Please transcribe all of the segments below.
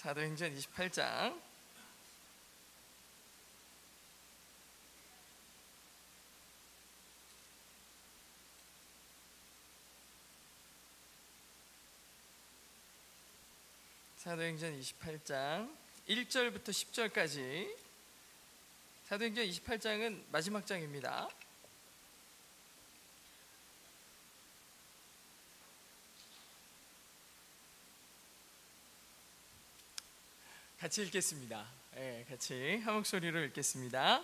사도행전 28장 사도행전 28장 1절부터 10절까지. 사도행전 28장은 마지막 장입니다. 같이 읽겠습니다. 같이 한 목소리로 읽겠습니다.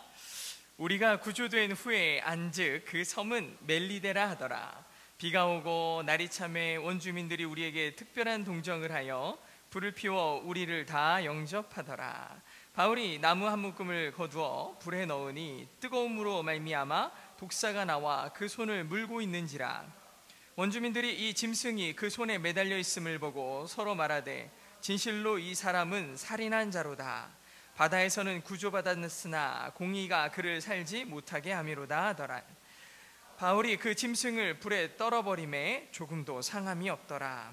우리가 구조된 후에 안즉 그 섬은 멜리데라 하더라. 비가 오고 날이 참에 원주민들이 우리에게 특별한 동정을 하여 불을 피워 우리를 다 영접하더라. 바울이 나무 한 묶음을 거두어 불에 넣으니 뜨거움으로 말미암아 독사가 나와 그 손을 물고 있는지라. 원주민들이 이 짐승이 그 손에 매달려 있음을 보고 서로 말하되 진실로 이 사람은 살인한 자로다. 바다에서는 구조받았으나 공의가 그를 살지 못하게 함이로다 하더라. 바울이 그 짐승을 불에 떨어버림에 조금도 상함이 없더라.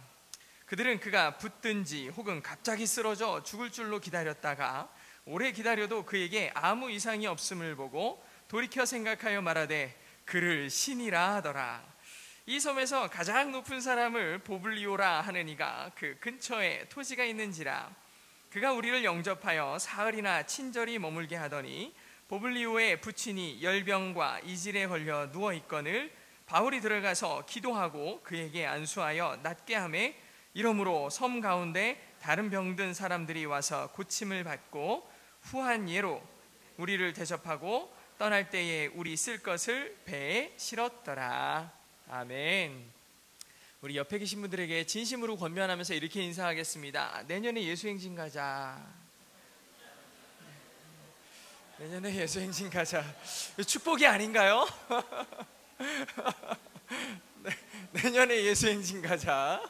그들은 그가 붙든지 혹은 갑자기 쓰러져 죽을 줄로 기다렸다가 오래 기다려도 그에게 아무 이상이 없음을 보고 돌이켜 생각하여 말하되 그를 신이라 하더라. 이 섬에서 가장 높은 사람을 보블리오라 하는 이가 그 근처에 토지가 있는지라. 그가 우리를 영접하여 사흘이나 친절히 머물게 하더니 보블리오의 부친이 열병과 이질에 걸려 누워있거늘 바울이 들어가서 기도하고 그에게 안수하여 낫게 하매 이러므로 섬 가운데 다른 병든 사람들이 와서 고침을 받고 후한 예로 우리를 대접하고 떠날 때에 우리 쓸 것을 배에 실었더라. 아멘. 우리 옆에 계신 분들에게 진심으로 권면하면서 이렇게 인사하겠습니다. 내년에 예수행진 가자. 내년에 예수행진 가자. 축복이 아닌가요? 내년에 예수행진 가자.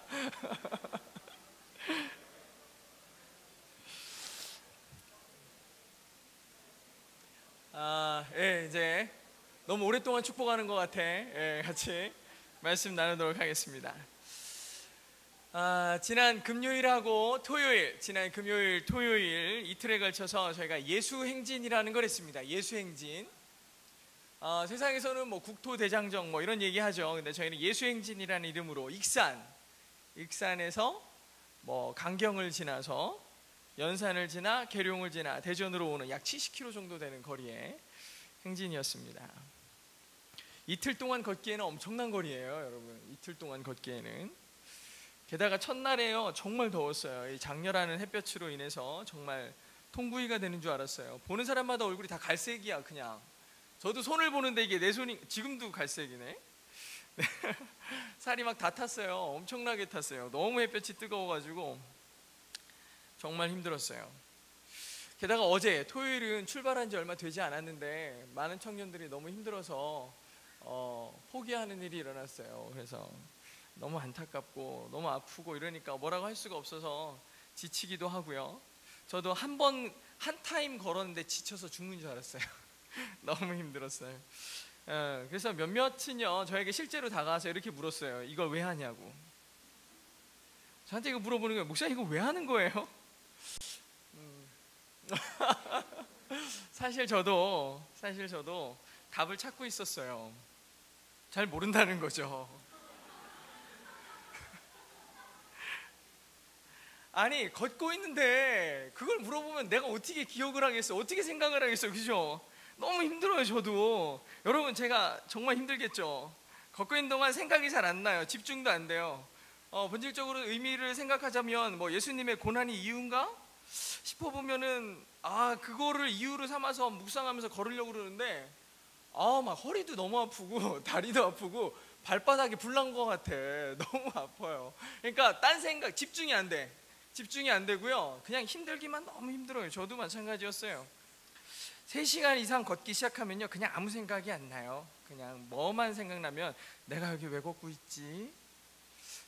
이제 너무 오랫동안 축복하는 것 같아. 같이 말씀 나누도록 하겠습니다. 지난 금요일하고 토요일, 토요일 이틀에 걸쳐서 저희가 예수행진이라는 걸 했습니다. 예수행진. 세상에서는 뭐 국토대장정 뭐 이런 얘기 하죠. 근데 저희는 예수행진이라는 이름으로 익산에서 뭐 강경을 지나서 연산을 지나 계룡을 지나 대전으로 오는 약 70km 정도 되는 거리의 행진이었습니다. 이틀 동안 걷기에는 엄청난 거리예요, 여러분. 이틀 동안 걷기에는. 게다가 첫날에요, 정말 더웠어요. 이 장렬하는 햇볕으로 인해서 정말 통구이가 되는 줄 알았어요. 보는 사람마다 얼굴이 다 갈색이야, 그냥. 저도 손을 보는데 이게 내 손이 지금도 갈색이네. 살이 막 다 탔어요. 엄청나게 탔어요. 너무 햇볕이 뜨거워가지고 정말 힘들었어요. 게다가 어제 토요일은 출발한 지 얼마 되지 않았는데 많은 청년들이 너무 힘들어서 포기하는 일이 일어났어요. 그래서 너무 안타깝고 너무 아프고 이러니까 뭐라고 할 수가 없어서 지치기도 하고요. 저도 한 타임 걸었는데 지쳐서 죽는 줄 알았어요. 너무 힘들었어요. 그래서 몇몇은요 저에게 실제로 다가와서 이렇게 물었어요. 이걸 왜 하냐고. 저한테 이거 물어보는 거예요. 목사님 이거 왜 하는 거예요? 사실 저도 답을 찾고 있었어요. 잘 모른다는 거죠. 아니 걷고 있는데 그걸 물어보면 내가 어떻게 기억을 하겠어, 어떻게 생각을 하겠어, 그죠? 너무 힘들어요. 저도. 여러분 제가 정말 힘들겠죠. 걷고 있는 동안 생각이 잘 안 나요. 집중도 안 돼요. 본질적으로 의미를 생각하자면 뭐 예수님의 고난이 이유인가 싶어보면은 그거를 이유로 삼아서 묵상하면서 걸으려고 그러는데 막 허리도 너무 아프고 다리도 아프고 발바닥이 불난 것 같아. 너무 아파요. 그러니까 딴 생각 집중이 안 되고요. 그냥 힘들기만 너무 힘들어요. 저도 마찬가지였어요. 3시간 이상 걷기 시작하면요 그냥 아무 생각이 안 나요. 그냥 뭐만 생각나면 내가 여기 왜 걷고 있지?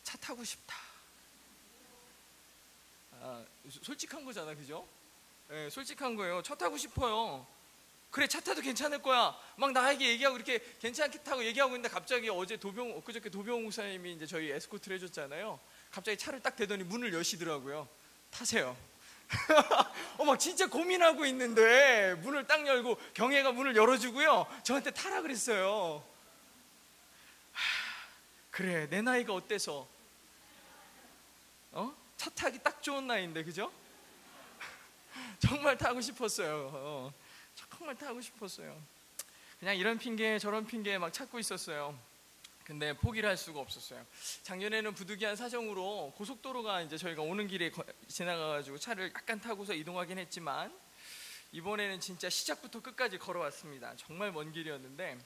차 타고 싶다. 솔직한 거잖아, 그죠? 네, 솔직한 거예요. 차 타고 싶어요. 그래, 차 타도 괜찮을 거야. 막 나에게 얘기하고 이렇게 괜찮겠다고 얘기하고 있는데 갑자기 엊그저께 도병 목사님이 이제 저희 에스코트를 해줬잖아요. 갑자기 차를 딱 대더니 문을 여시더라고요. 타세요. 막 진짜 고민하고 있는데 문을 딱 열고 경혜가 문을 열어주고요, 저한테 타라 그랬어요. 그래, 내 나이가 어때서 차 타기 딱 좋은 나이인데, 그죠? 정말 타고 싶었어요. 정말 타고 싶었어요. 그냥 이런 핑계 저런 핑계 막 찾고 있었어요. 근데 포기를 할 수가 없었어요. 작년에는 부득이한 사정으로 고속도로가 이제 저희가 오는 길에 지나가가지고 차를 약간 타고서 이동하긴 했지만, 이번에는 진짜 시작부터 끝까지 걸어왔습니다. 정말 먼 길이었는데,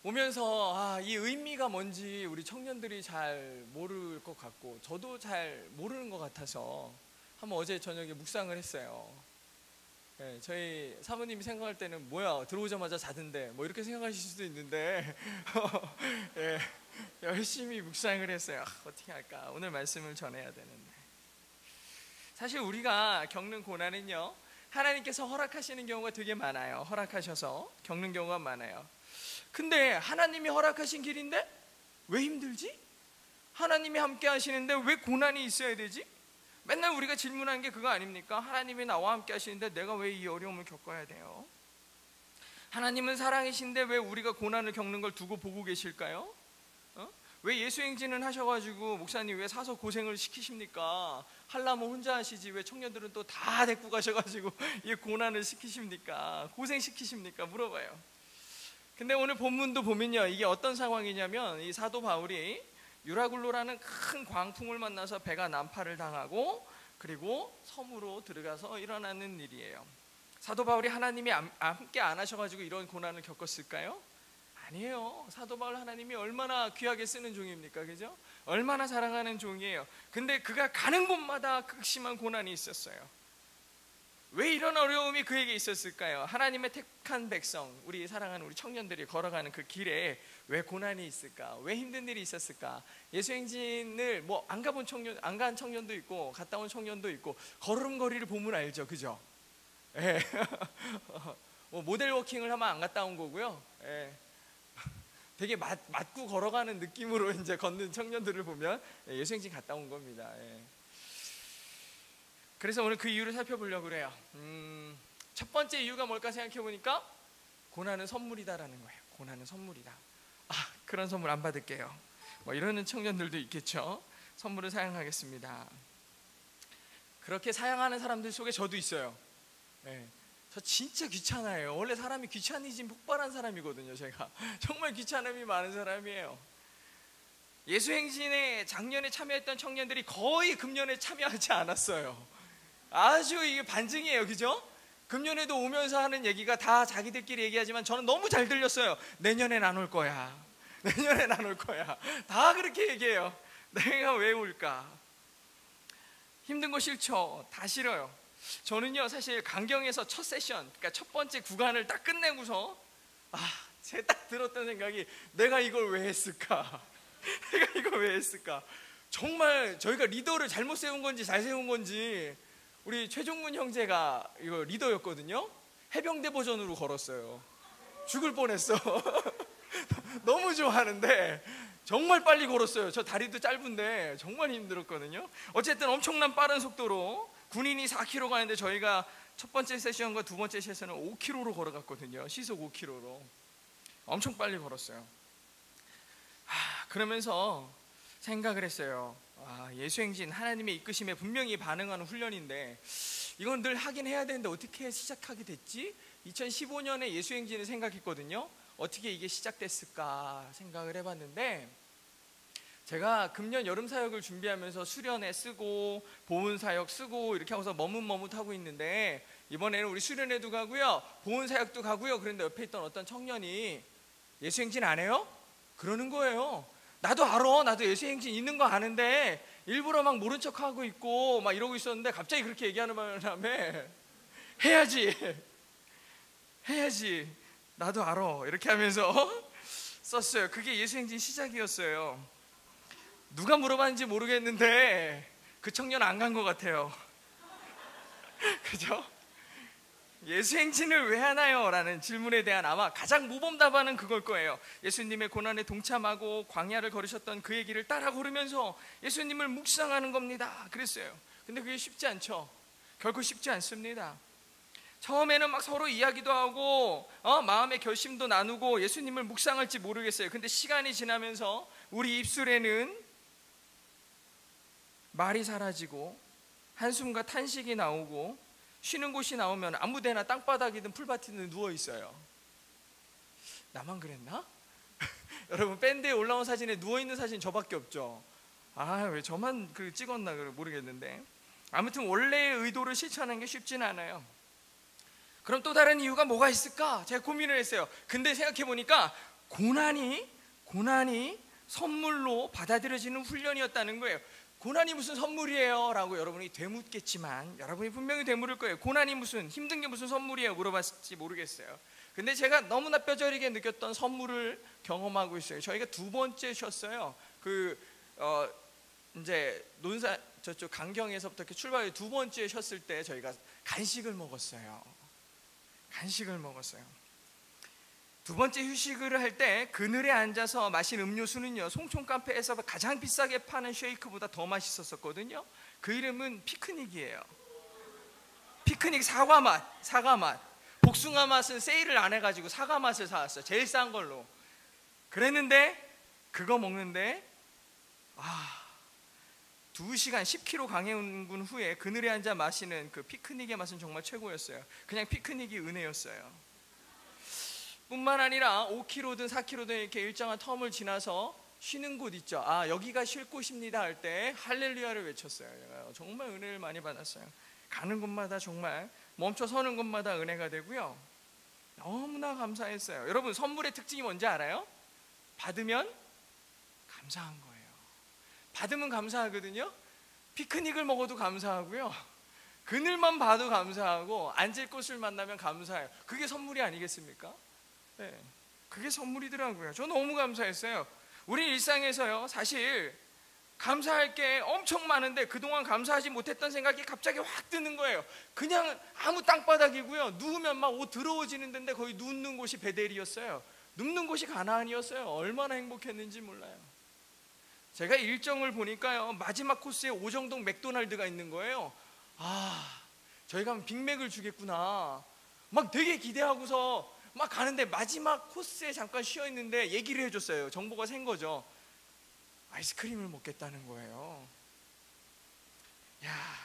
오면서 이 의미가 뭔지 우리 청년들이 잘 모를 것 같고 저도 잘 모르는 것 같아서 한번 어제 저녁에 묵상을 했어요. 네, 저희 사모님이 생각할 때는 뭐야 들어오자마자 자던데 뭐 이렇게 생각하실 수도 있는데 네, 열심히 묵상을 했어요. 어떻게 할까, 오늘 말씀을 전해야 되는데. 사실 우리가 겪는 고난은요, 하나님께서 허락하시는 경우가 되게 많아요. 허락하셔서 겪는 경우가 많아요. 근데 하나님이 허락하신 길인데 왜 힘들지? 하나님이 함께 하시는데 왜 고난이 있어야 되지? 맨날 우리가 질문하는 게 그거 아닙니까? 하나님이 나와 함께 하시는데 내가 왜 이 어려움을 겪어야 돼요? 하나님은 사랑이신데 왜 우리가 고난을 겪는 걸 두고 보고 계실까요? 왜 예수행진은 하셔가지고 목사님 왜 사서 고생을 시키십니까? 하려면 혼자 하시지 왜 청년들은 또 다 데리고 가셔가지고 이 고난을 시키십니까? 고생시키십니까? 물어봐요. 근데 오늘 본문도 보면요, 이게 어떤 상황이냐면 이 사도 바울이 유라굴로라는 큰 광풍을 만나서 배가 난파를 당하고 그리고 섬으로 들어가서 일어나는 일이에요. 사도 바울이 하나님이 함께 안 하셔가지고 이런 고난을 겪었을까요? 아니에요. 사도 바울 하나님이 얼마나 귀하게 쓰는 종입니까, 그죠? 얼마나 사랑하는 종이에요. 근데 그가 가는 곳마다 극심한 고난이 있었어요. 왜 이런 어려움이 그에게 있었을까요? 하나님의 택한 백성, 우리 사랑하는 우리 청년들이 걸어가는 그 길에 왜 고난이 있을까? 왜 힘든 일이 있었을까? 예수행진을 뭐 안 가본 청년, 안 간 청년도 있고 갔다 온 청년도 있고 걸음걸이를 보면 알죠, 그죠? 예. 뭐 모델 워킹을 하면 안 갔다 온 거고요. 예. 되게 맞고 걸어가는 느낌으로 이제 걷는 청년들을 보면 예수행진 갔다 온 겁니다. 예. 그래서 오늘 그 이유를 살펴보려고 그래요. 첫 번째 이유가 뭘까 생각해 보니까 고난은 선물이다라는 거예요. 고난은 선물이다. 그런 선물 안 받을게요. 뭐 이러는 청년들도 있겠죠. 선물을 사양하겠습니다. 그렇게 사양하는 사람들 속에 저도 있어요. 네. 저 진짜 귀찮아요. 원래 사람이 귀차니즘 폭발한 사람이거든요. 제가 정말 귀찮음이 많은 사람이에요. 예수행진에 작년에 참여했던 청년들이 거의 금년에 참여하지 않았어요. 아주 이게 반증이에요, 그죠? 금년에도 오면서 하는 얘기가 다 자기들끼리 얘기하지만 저는 너무 잘 들렸어요. 내년엔 안 올 거야. 내년엔 안 올 거야. 다 그렇게 얘기해요. 내가 왜 올까? 힘든 거 싫죠? 다 싫어요. 저는요 사실 강경에서 첫 세션, 그러니까 첫 번째 구간을 딱 끝내고서 제가 딱 들었던 생각이 내가 이걸 왜 했을까? 내가 이걸 왜 했을까? 정말 저희가 리더를 잘못 세운 건지 잘 세운 건지 우리 최종문 형제가 이거 리더였거든요. 해병대 버전으로 걸었어요. 죽을 뻔했어. 너무 좋아하는데 정말 빨리 걸었어요. 저 다리도 짧은데 정말 힘들었거든요. 어쨌든 엄청난 빠른 속도로 군인이 4km 가는데 저희가 첫 번째 세션과 두 번째 세션은 5km로 걸어갔거든요. 시속 5km로. 엄청 빨리 걸었어요. 그러면서 생각을 했어요. 예수행진 하나님의 이끄심에 분명히 반응하는 훈련인데 이건 늘 하긴 해야 되는데 어떻게 시작하게 됐지? 2015년에 예수행진을 생각했거든요. 어떻게 이게 시작됐을까 생각을 해봤는데 제가 금년 여름 사역을 준비하면서 수련회 쓰고 보훈 사역 쓰고 이렇게 하고서 머뭇머뭇하고 있는데 이번에는 우리 수련회도 가고요 보훈 사역도 가고요. 그런데 옆에 있던 어떤 청년이 예수행진 안 해요? 그러는 거예요. 나도 알아. 나도 예수행진 있는 거 아는데 일부러 막 모른 척하고 있고 막 이러고 있었는데 갑자기 그렇게 얘기하는 바람에 해야지 나도 알아 이렇게 하면서 썼어요. 그게 예수행진 시작이었어요. 누가 물어봤는지 모르겠는데 그 청년 안 간 것 같아요. 그죠? 예수행진을 왜 하나요? 라는 질문에 대한 아마 가장 모범답안은 그걸 거예요. 예수님의 고난에 동참하고 광야를 걸으셨던 그의 길을 따라 걸으면서 예수님을 묵상하는 겁니다. 그랬어요. 근데 그게 쉽지 않죠. 결코 쉽지 않습니다. 처음에는 막 서로 이야기도 하고 마음의 결심도 나누고 예수님을 묵상할지 모르겠어요. 근데 시간이 지나면서 우리 입술에는 말이 사라지고 한숨과 탄식이 나오고 쉬는 곳이 나오면 아무데나 땅바닥이든 풀밭이든 누워 있어요. 나만 그랬나? 여러분, 밴드에 올라온 사진에 누워있는 사진 저밖에 없죠. 왜 저만 찍었나 모르겠는데, 아무튼 원래의 의도를 실천하는 게 쉽지는 않아요. 그럼 또 다른 이유가 뭐가 있을까? 제가 고민을 했어요. 근데 생각해보니까 고난이 선물로 받아들여지는 훈련이었다는 거예요. 고난이 무슨 선물이에요? 라고 여러분이 되묻겠지만, 여러분이 분명히 되물을 거예요. 고난이 무슨, 힘든 게 무슨 선물이에요? 물어봤을지 모르겠어요. 근데 제가 너무나 뼈저리게 느꼈던 선물을 경험하고 있어요. 저희가 2번째 쉬었어요. 이제 논산 저쪽 강경에서부터 이렇게 출발해 2번째 쉬었을 때 저희가 간식을 먹었어요. 2번째 휴식을 할 때 그늘에 앉아서 마신 음료수는요, 송촌 카페에서 가장 비싸게 파는 쉐이크보다 더 맛있었거든요. 그 이름은 피크닉이에요. 피크닉 사과 맛. 복숭아 맛은 세일을 안 해가지고 사과 맛을 사왔어요. 제일 싼 걸로. 그랬는데 그거 먹는데 2시간 10km 강행군 후에 그늘에 앉아 마시는 그 피크닉의 맛은 정말 최고였어요. 그냥 피크닉이 은혜였어요. 뿐만 아니라 5km든 4km든 이렇게 일정한 텀을 지나서 쉬는 곳 있죠. 여기가 쉴 곳입니다 할 때 할렐루야를 외쳤어요. 제가 정말 은혜를 많이 받았어요. 가는 곳마다 정말 멈춰 서는 곳마다 은혜가 되고요. 너무나 감사했어요. 여러분, 선물의 특징이 뭔지 알아요? 받으면 감사한 거예요. 받으면 감사하거든요. 피크닉을 먹어도 감사하고요, 그늘만 봐도 감사하고 앉을 곳을 만나면 감사해요. 그게 선물이 아니겠습니까? 네, 그게 선물이더라고요. 저 너무 감사했어요. 우리 일상에서요, 사실 감사할 게 엄청 많은데 그동안 감사하지 못했던 생각이 갑자기 확 드는 거예요. 그냥 아무 땅바닥이고요, 누우면 막 옷 더러워지는 데인데 거기 눕는 곳이 베델이었어요. 눕는 곳이 가나안이었어요. 얼마나 행복했는지 몰라요. 제가 일정을 보니까요, 마지막 코스에 오정동 맥도날드가 있는 거예요. 저희가 하면 빅맥을 주겠구나 막 되게 기대하고서 막 가는데, 마지막 코스에 잠깐 쉬어 있는데 얘기를 해줬어요. 정보가 샌 거죠. 아이스크림을 먹겠다는 거예요.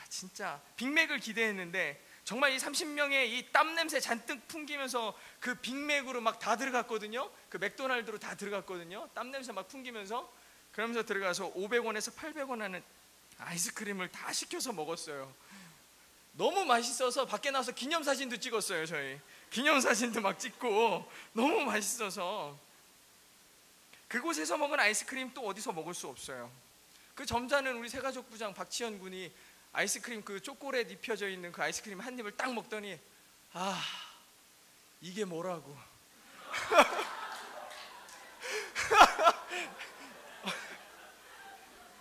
진짜 빅맥을 기대했는데 정말 이 30명의 이 땀 냄새 잔뜩 풍기면서 그 빅맥으로 막 다 들어갔거든요. 그 맥도날드로 다 들어갔거든요. 땀 냄새 막 풍기면서. 그러면서 들어가서 500원에서 800원 하는 아이스크림을 다 시켜서 먹었어요. 너무 맛있어서 밖에 나와서 기념사진도 찍었어요. 저희 기념사진도 막 찍고, 너무 맛있어서. 그곳에서 먹은 아이스크림 또 어디서 먹을 수 없어요. 그 점잖은 우리 새가족부장 박지현 군이 아이스크림 그 초콜릿 입혀져 있는 그 아이스크림 한 입을 딱 먹더니 이게 뭐라고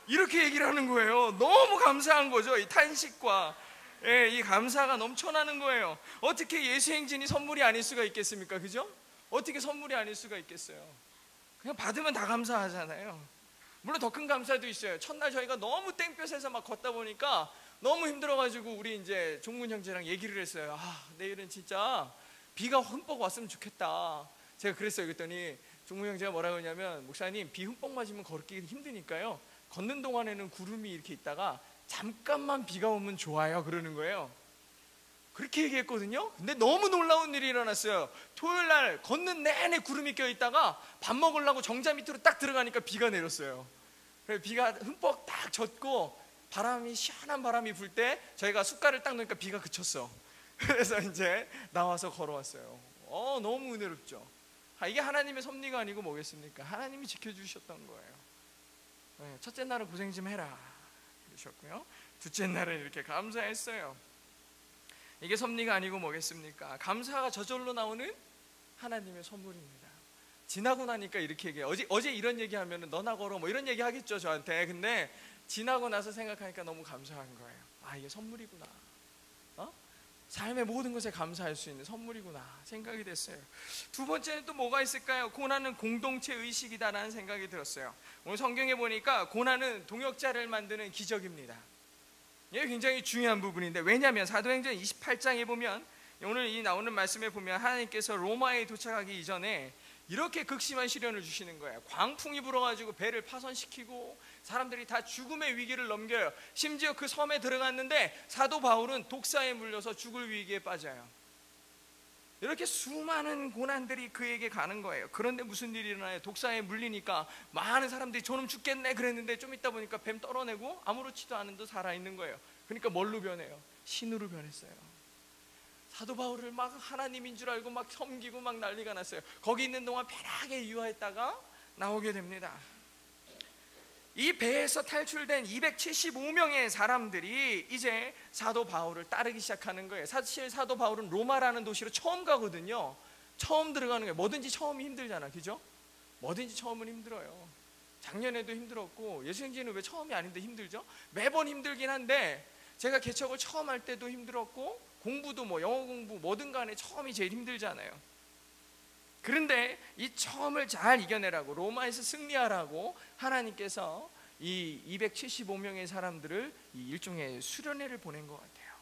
이렇게 얘기를 하는 거예요. 너무 감사한 거죠. 이 탄식과 이 감사가 넘쳐나는 거예요. 어떻게 예수 행진이 선물이 아닐 수가 있겠습니까? 그죠? 어떻게 선물이 아닐 수가 있겠어요? 그냥 받으면 다 감사하잖아요. 물론 더 큰 감사도 있어요. 첫날 저희가 너무 땡볕에서 막 걷다 보니까 너무 힘들어가지고 우리 이제 종문 형제랑 얘기를 했어요. 내일은 진짜 비가 흠뻑 왔으면 좋겠다. 제가 그랬어요. 그랬더니 종문 형제가 뭐라고 하냐면, 목사님, 비 흠뻑 맞으면 걷기 힘드니까요, 걷는 동안에는 구름이 이렇게 있다가 잠깐만 비가 오면 좋아요, 그러는 거예요. 그렇게 얘기했거든요. 근데 너무 놀라운 일이 일어났어요. 토요일 날 걷는 내내 구름이 껴있다가 밥 먹으려고 정자 밑으로 딱 들어가니까 비가 내렸어요. 그래서 비가 흠뻑 딱 젖고 시원한 바람이 불 때 저희가 숟갈을 딱 넣으니까 비가 그쳤어. 그래서 이제 나와서 걸어왔어요. 너무 은혜롭죠. 이게 하나님의 섭리가 아니고 뭐겠습니까? 하나님이 지켜주셨던 거예요. 첫째 날은 고생 좀 해라 그러셨고요, 둘째 날은 이렇게 감사했어요. 이게 섭리가 아니고 뭐겠습니까? 감사가 저절로 나오는 하나님의 선물입니다. 지나고 나니까 이렇게 얘기해요. 어제 이런 얘기하면 너나 걸어 뭐 이런 얘기 하겠죠 저한테. 근데 지나고 나서 생각하니까 너무 감사한 거예요. 이게 선물이구나. 삶의 모든 것에 감사할 수 있는 선물이구나 생각이 됐어요. 두 번째는 또 뭐가 있을까요? 고난은 공동체 의식이다라는 생각이 들었어요. 오늘 성경에 보니까 고난은 동역자를 만드는 기적입니다. 이게 굉장히 중요한 부분인데, 왜냐하면 사도행전 28장에 보면, 오늘 이 나오는 말씀에 보면 하나님께서 로마에 도착하기 이전에 이렇게 극심한 시련을 주시는 거예요. 광풍이 불어가지고 배를 파손시키고 사람들이 다 죽음의 위기를 넘겨요. 심지어 그 섬에 들어갔는데 사도 바울은 독사에 물려서 죽을 위기에 빠져요. 이렇게 수많은 고난들이 그에게 가는 거예요. 그런데 무슨 일이 일어나요? 독사에 물리니까 많은 사람들이 저놈 죽겠네 그랬는데 좀 있다 보니까 뱀 떨어내고 아무렇지도 않은 듯 살아있는 거예요. 그러니까 뭘로 변해요? 신으로 변했어요. 사도 바울을 막 하나님인 줄 알고 막 섬기고 막 난리가 났어요. 거기 있는 동안 편하게 유하했다가 나오게 됩니다. 이 배에서 탈출된 275명의 사람들이 이제 사도 바울을 따르기 시작하는 거예요. 사실 사도 바울은 로마라는 도시로 처음 가거든요. 처음 들어가는 거예요. 뭐든지 처음이 힘들잖아, 그죠? 뭐든지 처음은 힘들어요. 작년에도 힘들었고, 예수행진은 왜 처음이 아닌데 힘들죠? 매번 힘들긴 한데, 제가 개척을 처음 할 때도 힘들었고, 공부도 뭐 영어 공부 뭐든 간에 처음이 제일 힘들잖아요. 그런데 이 처음을 잘 이겨내라고, 로마에서 승리하라고 하나님께서 이 275명의 사람들을 이 일종의 수련회를 보낸 것 같아요.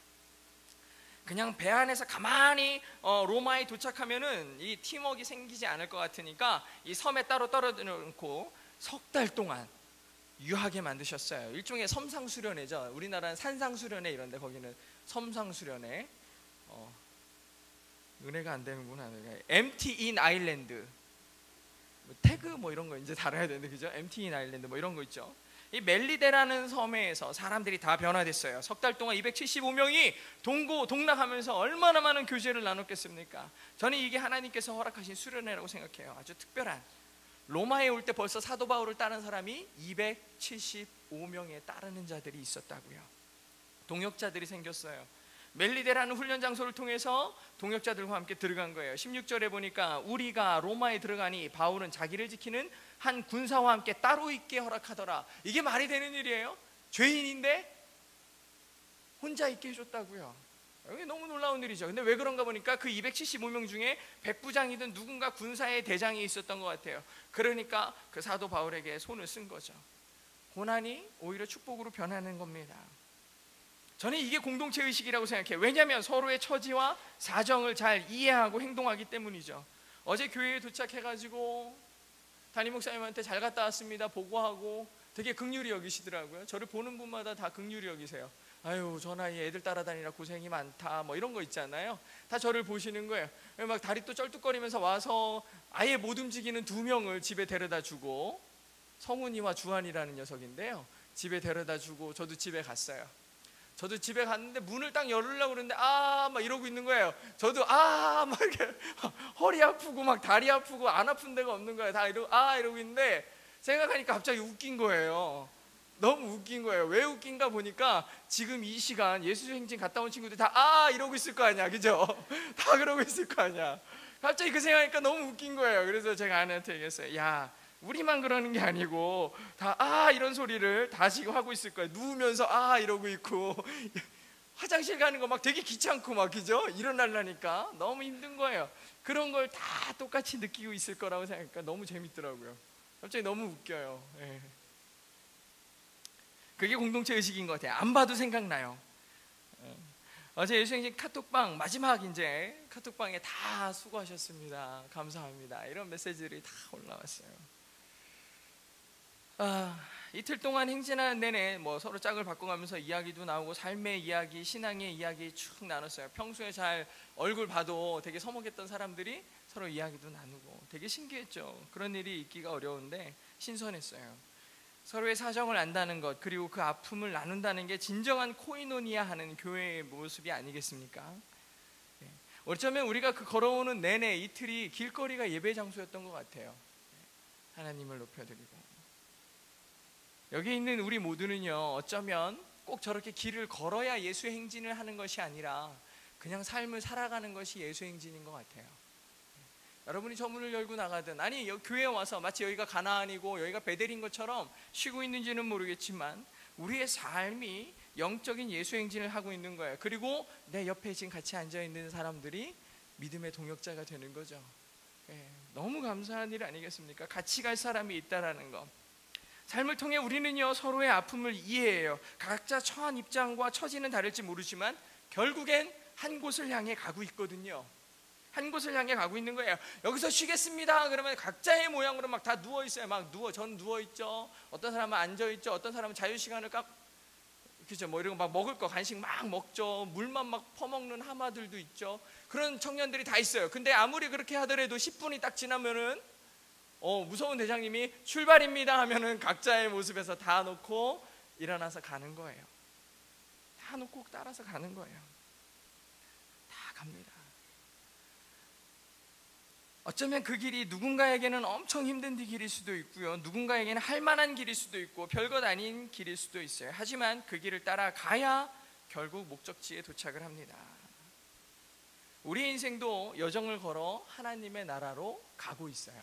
그냥 배 안에서 가만히 로마에 도착하면은 이 팀워크가 생기지 않을 것 같으니까 이 섬에 따로 떨어져 놓고 석 달 동안 유하게 만드셨어요. 일종의 섬상수련회죠. 우리나라는 산상수련회 이런데, 거기는 섬상수련회. 은혜가 안 되는구나. MT 인 아일랜드, 태그 뭐 이런 거 이제 달아야 되는데, 그죠? MT 인 아일랜드 뭐 이런 거 있죠. 이 멜리데라는 섬에서 사람들이 다 변화됐어요. 석 달 동안 275명이 동락하면서 얼마나 많은 교제를 나눴겠습니까? 저는 이게 하나님께서 허락하신 수련회라고 생각해요. 아주 특별한. 로마에 올 때 벌써 사도 바울을 따른 사람이 275명에 따르는 자들이 있었다고요. 동역자들이 생겼어요. 멜리데라는 훈련 장소를 통해서 동역자들과 함께 들어간 거예요. 16절에 보니까 우리가 로마에 들어가니 바울은 자기를 지키는 한 군사와 함께 따로 있게 허락하더라. 이게 말이 되는 일이에요? 죄인인데 혼자 있게 해줬다고요. 이게 너무 놀라운 일이죠. 근데 왜 그런가 보니까 그 275명 중에 백부장이든 누군가 군사의 대장이 있었던 것 같아요. 그러니까 그 사도 바울에게 손을 쓴 거죠. 고난이 오히려 축복으로 변하는 겁니다. 저는 이게 공동체 의식이라고 생각해요. 왜냐하면 서로의 처지와 사정을 잘 이해하고 행동하기 때문이죠. 어제 교회에 도착해가지고 담임 목사님한테 잘 갔다 왔습니다 보고하고 되게 긍휼히 여기시더라고요. 저를 보는 분마다 다 긍휼히 여기세요. 아유, 저 나이에 애들 따라다니라 고생이 많다 뭐 이런 거 있잖아요. 다 저를 보시는 거예요. 막 다리 또 쩔뚝거리면서 와서 아예 못 움직이는 2명을 집에 데려다 주고, 성훈이와 주한이라는 녀석인데요, 집에 데려다 주고 저도 집에 갔어요. 저도 집에 갔는데 문을 딱 열으려고 그러는데 막 이러고 있는 거예요. 저도 막 이렇게 허리 아프고 막 다리 아프고 안 아픈 데가 없는 거예요. 다 이러고 있는데 생각하니까 갑자기 웃긴 거예요. 너무 웃긴 거예요. 왜 웃긴가 보니까 지금 이 시간 예수행진 갔다 온 친구들 다 이러고 있을 거 아니야, 그죠? 다 그러고 있을 거 아니야. 갑자기 그 생각하니까 너무 웃긴 거예요. 그래서 제가 아내한테 얘기했어요. 야, 우리만 그러는 게 아니고 다 이런 소리를 다 지금 하고 있을 거예요. 누우면서 이러고 있고 화장실 가는 거 막 되게 귀찮고 막, 그죠? 일어나려니까 너무 힘든 거예요. 그런 걸 다 똑같이 느끼고 있을 거라고 생각하니까 너무 재밌더라고요. 갑자기 너무 웃겨요. 예. 그게 공동체 의식인 것 같아요. 안 봐도 생각나요. 어제 예수행진 카톡방 마지막 이제 카톡방에 다 수고하셨습니다, 감사합니다, 이런 메시지들이 다 올라왔어요. 이틀 동안 행진하는 내내 뭐 서로 짝을 바꿔가면서 이야기도 나오고 삶의 이야기, 신앙의 이야기 쭉 나눴어요. 평소에 잘 얼굴 봐도 되게 서먹했던 사람들이 서로 이야기도 나누고 되게 신기했죠. 그런 일이 있기가 어려운데 신선했어요. 서로의 사정을 안다는 것, 그리고 그 아픔을 나눈다는 게 진정한 코이노니아 하는 교회의 모습이 아니겠습니까? 어쩌면 우리가 그 걸어오는 내내 이틀이 길거리가 예배 장소였던 것 같아요. 하나님을 높여드리고, 여기 있는 우리 모두는요, 어쩌면 꼭 저렇게 길을 걸어야 예수 행진을 하는 것이 아니라 그냥 삶을 살아가는 것이 예수 행진인 것 같아요. 여러분이 저 문을 열고 나가든, 아니 교회에 와서 마치 여기가 가나안이고 여기가 베델인 것처럼 쉬고 있는지는 모르겠지만 우리의 삶이 영적인 예수 행진을 하고 있는 거예요. 그리고 내 옆에 지금 같이 앉아있는 사람들이 믿음의 동역자가 되는 거죠. 너무 감사한 일 아니겠습니까? 같이 갈 사람이 있다라는 거. 삶을 통해 우리는요 서로의 아픔을 이해해요. 각자 처한 입장과 처지는 다를지 모르지만 결국엔 한 곳을 향해 가고 있거든요. 한 곳을 향해 가고 있는 거예요. 여기서 쉬겠습니다 그러면 각자의 모양으로 막 다 누워 있어요. 전 누워 있죠. 어떤 사람은 앉아 있죠. 어떤 사람은 자유 시간을 그죠? 뭐 이런 거 막 먹을 거 간식 막 먹죠. 물만 막 퍼먹는 하마들도 있죠. 그런 청년들이 다 있어요. 근데 아무리 그렇게 하더라도 10분이 딱 지나면은 무서운 대장님이 출발입니다 하면은 각자의 모습에서 다 놓고 일어나서 가는 거예요. 다 놓고 따라서 가는 거예요. 다 갑니다. 어쩌면 그 길이 누군가에게는 엄청 힘든 길일 수도 있고요, 누군가에게는 할 만한 길일 수도 있고 별것 아닌 길일 수도 있어요. 하지만 그 길을 따라가야 결국 목적지에 도착을 합니다. 우리 인생도 여정을 걸어 하나님의 나라로 가고 있어요.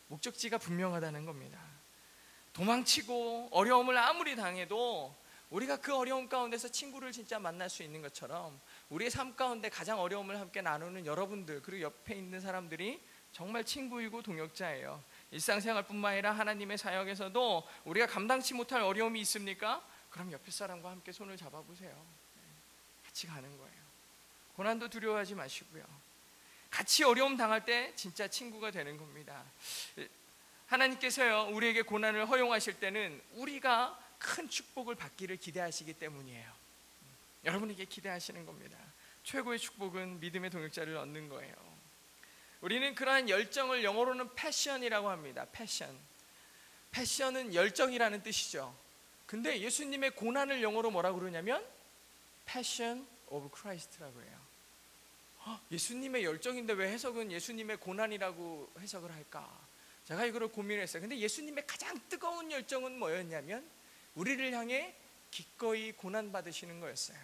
목적지가 분명하다는 겁니다. 도망치고 어려움을 아무리 당해도 우리가 그 어려움 가운데서 친구를 진짜 만날 수 있는 것처럼 우리의 삶 가운데 가장 어려움을 함께 나누는 여러분들, 그리고 옆에 있는 사람들이 정말 친구이고 동역자예요. 일상생활뿐만 아니라 하나님의 사역에서도 우리가 감당치 못할 어려움이 있습니까? 그럼 옆에 사람과 함께 손을 잡아보세요. 같이 가는 거예요. 고난도 두려워하지 마시고요, 같이 어려움 당할 때 진짜 친구가 되는 겁니다. 하나님께서요 우리에게 고난을 허용하실 때는 우리가 큰 축복을 받기를 기대하시기 때문이에요. 여러분에게 기대하시는 겁니다. 최고의 축복은 믿음의 동역자를 얻는 거예요. 우리는 그러한 열정을 영어로는 패션이라고 합니다. 패션은 열정이라는 뜻이죠. 근데 예수님의 고난을 영어로 뭐라고 그러냐면 Passion of Christ라고 해요. 예수님의 열정인데 왜 해석은 예수님의 고난이라고 해석을 할까? 제가 이거를 고민했어요. 근데 예수님의 가장 뜨거운 열정은 뭐였냐면 우리를 향해 기꺼이 고난받으시는 거였어요.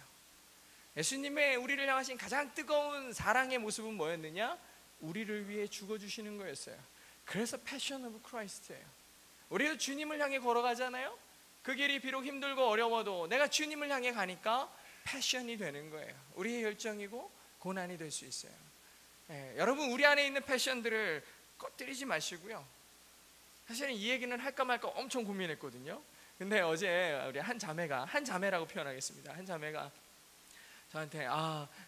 예수님의 우리를 향하신 가장 뜨거운 사랑의 모습은 뭐였느냐? 우리를 위해 죽어주시는 거였어요. 그래서 패션 오브 크라이스트예요. 우리도 주님을 향해 걸어가잖아요. 그 길이 비록 힘들고 어려워도 내가 주님을 향해 가니까 패션이 되는 거예요. 우리의 열정이고 고난이 될 수 있어요. 여러분, 우리 안에 있는 패션들을 꺼뜨리지 마시고요. 사실은 이 얘기는 할까 말까 엄청 고민했거든요. 근데 어제 우리 한 자매라고 표현하겠습니다. 한 자매가 저한테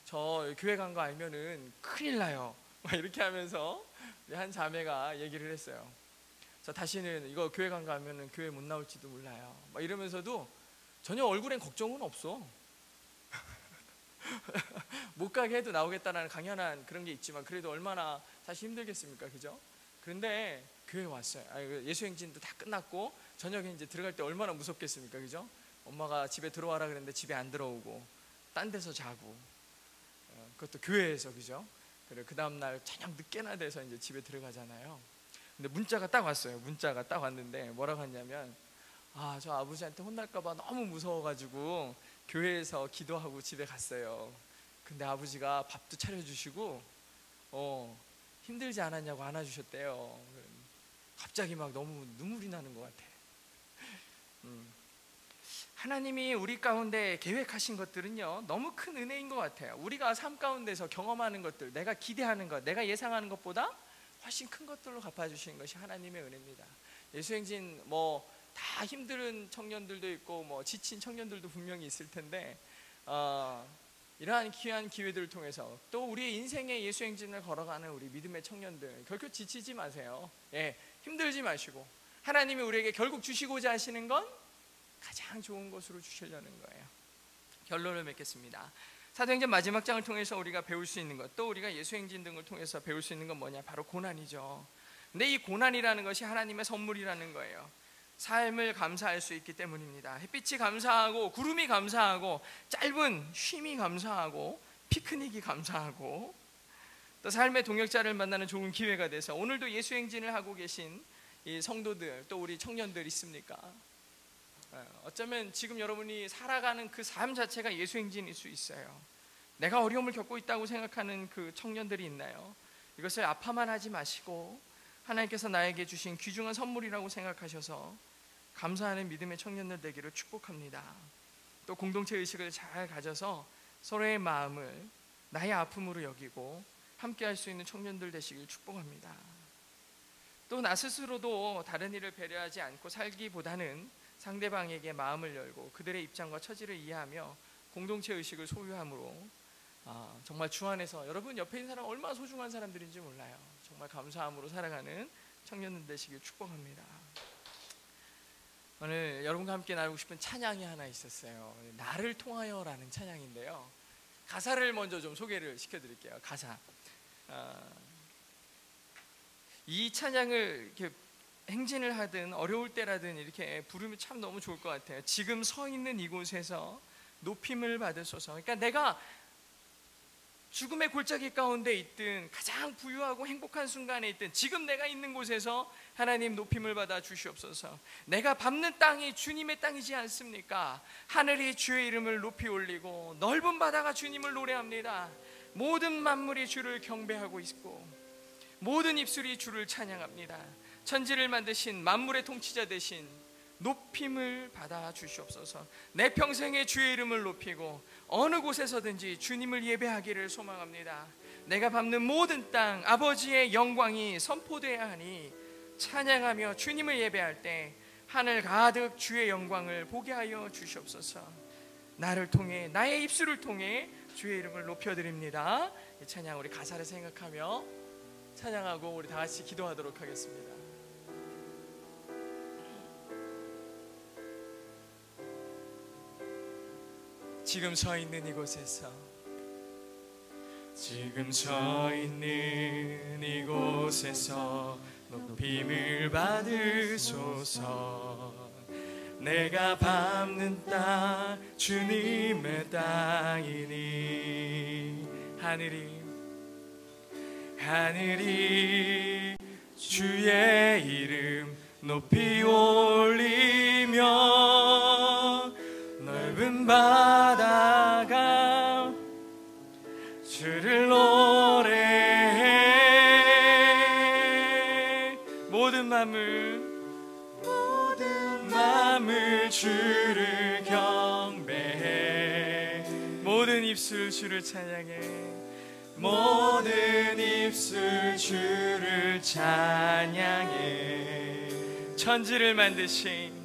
저 교회 간 거 알면은 큰일 나요 막 이렇게 하면서 한 자매가 얘기를 했어요. 저 다시는 이거 교회 간 거 알면은 교회 못 나올지도 몰라요 막 이러면서도 전혀 얼굴엔 걱정은 없어. 못 가게 해도 나오겠다는 강연한 그런 게 있지만 그래도 얼마나 사실 힘들겠습니까, 그죠? 그런데 교회 왔어요. 예수행진도 다 끝났고 저녁에 이제 들어갈 때 얼마나 무섭겠습니까, 그죠? 엄마가 집에 들어와라 그랬는데 집에 안 들어오고 딴 데서 자고, 그것도 교회에서, 그죠? 그래 그 다음 날 저녁 늦게나 돼서 이제 집에 들어가잖아요. 근데 문자가 딱 왔어요. 문자가 딱 왔는데 뭐라고 했냐면 저 아버지한테 혼날까봐 너무 무서워가지고 교회에서 기도하고 집에 갔어요. 근데 아버지가 밥도 차려주시고 힘들지 않았냐고 안아주셨대요. 갑자기 막 너무 눈물이 나는 것 같아. 하나님이 우리 가운데 계획하신 것들은요 너무 큰 은혜인 것 같아요. 우리가 삶 가운데서 경험하는 것들, 내가 기대하는 것, 내가 예상하는 것보다 훨씬 큰 것들로 갚아주시는 것이 하나님의 은혜입니다. 예수행진 다 힘든 청년들도 있고 지친 청년들도 분명히 있을 텐데 이러한 귀한 기회들을 통해서 또 우리의 인생의 예수행진을 걸어가는 우리 믿음의 청년들, 결코 지치지 마세요. 힘들지 마시고 하나님이 우리에게 결국 주시고자 하시는 건 가장 좋은 것으로 주시려는 거예요. 결론을 맺겠습니다. 사도행전 마지막 장을 통해서 우리가 배울 수 있는 것, 또 우리가 예수행진 등을 통해서 배울 수 있는 건 뭐냐? 바로 고난이죠. 근데 이 고난이라는 것이 하나님의 선물이라는 거예요. 삶을 감사할 수 있기 때문입니다. 햇빛이 감사하고 구름이 감사하고 짧은 쉼이 감사하고 피크닉이 감사하고 또 삶의 동역자를 만나는 좋은 기회가 돼서 오늘도 예수행진을 하고 계신 이 성도들, 또 우리 청년들 있습니까? 어쩌면 지금 여러분이 살아가는 그 삶 자체가 예수행진일 수 있어요. 내가 어려움을 겪고 있다고 생각하는 그 청년들이 있나요? 이것을 아파만 하지 마시고 하나님께서 나에게 주신 귀중한 선물이라고 생각하셔서 감사하는 믿음의 청년들 되기를 축복합니다. 또 공동체 의식을 잘 가져서 서로의 마음을 나의 아픔으로 여기고 함께 할 수 있는 청년들 되시길 축복합니다. 또 나 스스로도 다른 이를 배려하지 않고 살기보다는 상대방에게 마음을 열고 그들의 입장과 처지를 이해하며 공동체 의식을 소유함으로 정말 주 안에서 여러분 옆에 있는 사람 얼마나 소중한 사람들인지 몰라요. 정말 감사함으로 살아가는 청년들 되시길 축복합니다. 오늘 여러분과 함께 나누고 싶은 찬양이 하나 있었어요. 나를 통하여라는 찬양인데요. 가사를 먼저 좀 소개를 시켜드릴게요. 가사. 이 찬양을 이렇게 행진을 하든 어려울 때라든 이렇게 부르면 참 너무 좋을 것 같아요. 지금 서 있는 이곳에서 높임을 받으소서. 그러니까 내가 죽음의 골짜기 가운데 있든 가장 부유하고 행복한 순간에 있든 지금 내가 있는 곳에서 하나님 높임을 받아 주시옵소서. 내가 밟는 땅이 주님의 땅이지 않습니까? 하늘이 주의 이름을 높이 올리고 넓은 바다가 주님을 노래합니다. 모든 만물이 주를 경배하고 있고 모든 입술이 주를 찬양합니다. 천지를 만드신 만물의 통치자 되신 높임을 받아 주시옵소서. 내 평생에 주의 이름을 높이고 어느 곳에서든지 주님을 예배하기를 소망합니다. 내가 밟는 모든 땅 아버지의 영광이 선포되어야 하니 찬양하며 주님을 예배할 때 하늘 가득 주의 영광을 보게 하여 주시옵소서. 나를 통해 나의 입술을 통해 주의 이름을 높여드립니다. 이 찬양 우리 가사를 생각하며 찬양하고 우리 다 같이 기도하도록 하겠습니다. 지금 서 있는 이곳에서 높임을 받으소서. 내가 밟는 땅 주님의 땅이니 하늘이 주의 이름 높이 올리며 넓은 바다가 주를 노래해. 모든 마음을 주를 경배해. 모든 입술 주를 찬양해. 모든 입술 주를 찬양해. 천지를 만드신